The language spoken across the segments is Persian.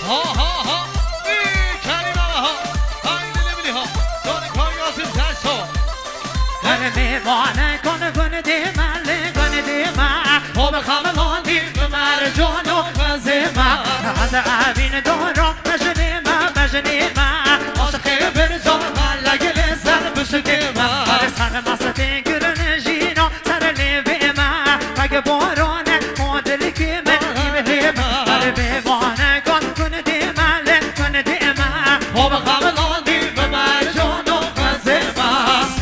ها ها ها کریم ها های دلی ها داره کاریاتون تشو کنه میوانه کنه دیمه کنه دیمه او بخوام ماندی بمر جانو وزیمه از عبین دورا مجنیمه عاشق برجام ملگ لسن بشکیمه سر مستی گرن جینا سر لیبیمه اگه بارانه مادل کیمه ایمه هر میوانه کنه دیمه کنه دیمه او بخوام ماندی بمر جانو وزیمه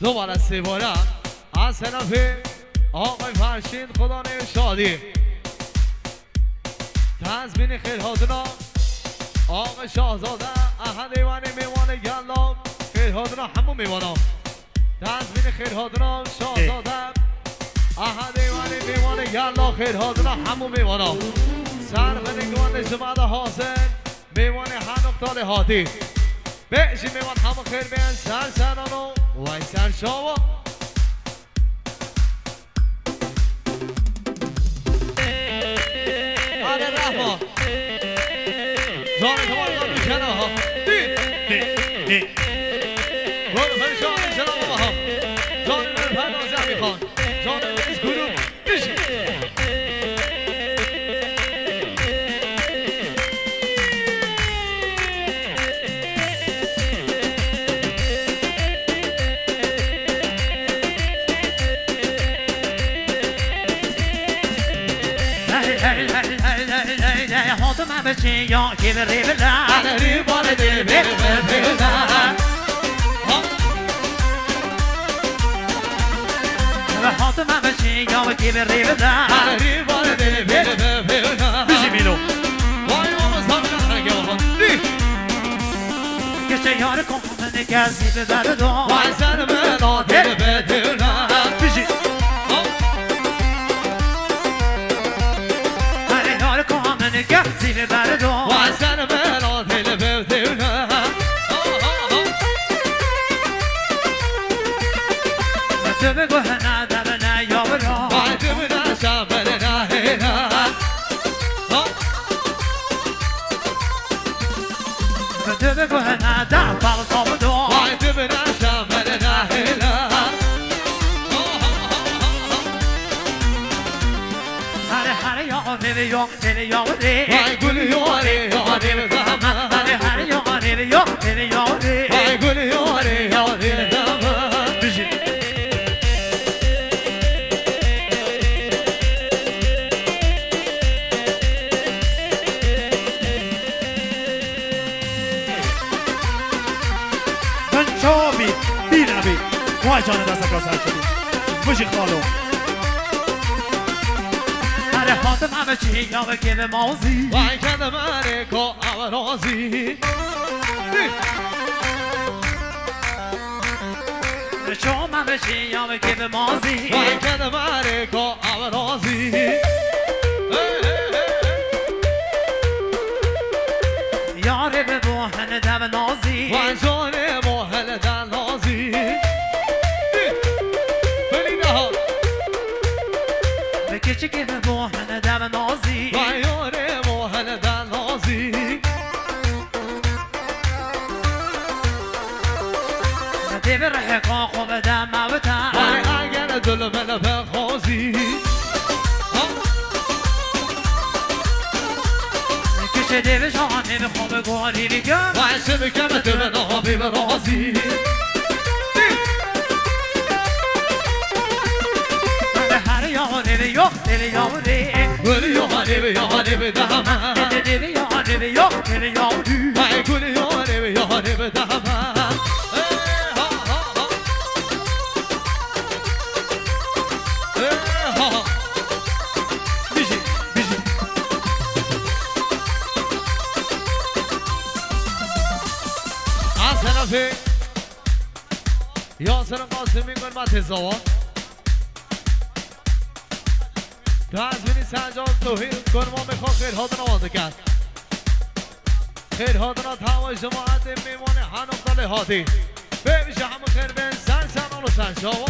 دوباره سه باره از طرف آقای فرشید خدا شادی تزمین خیل حاضران آقای شاهزاده احد ایوانی میوان گلاب خیل حاضران همون میوانا تزمین خیل حاضران شاهزاده احد ایوانی میوان گلاب خیل حاضران همون میوانا سر بنگوان جمعه حاضر میوان هنوکتال حاتی بشی میوان همون خیل بین سر سرانو وای سر شاوا رحمه جان تمام میکنه ها گل فرشان سلام ها جان من پردازه میخوان جان از گروه بشی حاطم بچه یا که بری بلا علی بال دل بلا حاطم بچه یا که بری بلا علی بال دل بلا بشی بیلو وای ماما سامنا نگه کشه یار کن کسی ببر دو وای سر ملا دل بلا بشی هر یار کن کسی ببر دو وای سر ملا دل بلا تو بگو هنه دبنه یا برا وای تو بناشم بلنا هینا تو بگو هنه دبنه صاب دو وای تو بناشم بلنا هینا هر یا نیوی یا نیوی یا ری وای گل یاری یاری دامن هر یا نیوی یا نیوی یا ری وای گل یاری یاری دامن بشی شابی بیرمی وای جان دست کاسر شدی بشی خالو هر حاتم همه چی یا بگی به مازی وای کدمانه کو آورازی شما همه چی یا بگی به مازی وای کدمانه کو آورازی یاره به بوهن دم نازی وای جانه موهل دلازی بلیده ها به کچی که به بوهن دم نازی وای یاره موهل دلازی ندی به رحقا خوب دم موتا وای اگر دل من بخوزی کچه دی به شانه به خوب گوری بگم وای شبکم تو به نابی برازی هر یاره به یا نیوی یا ری گل یاری به دامن نیوی یا نیوی یا نیوی یا ری وای گل یاری به دامن بیشی بیشی از طرف یاسر قاسمی گل متزاوا دازبینی سنجاب توحید گل ما میخواه خیرها دنا وانده کرد خیرها دنا تاوی جماعت میمونه هنم دل هادی بمیشه همه خیر بین سر سنان و سنجاوا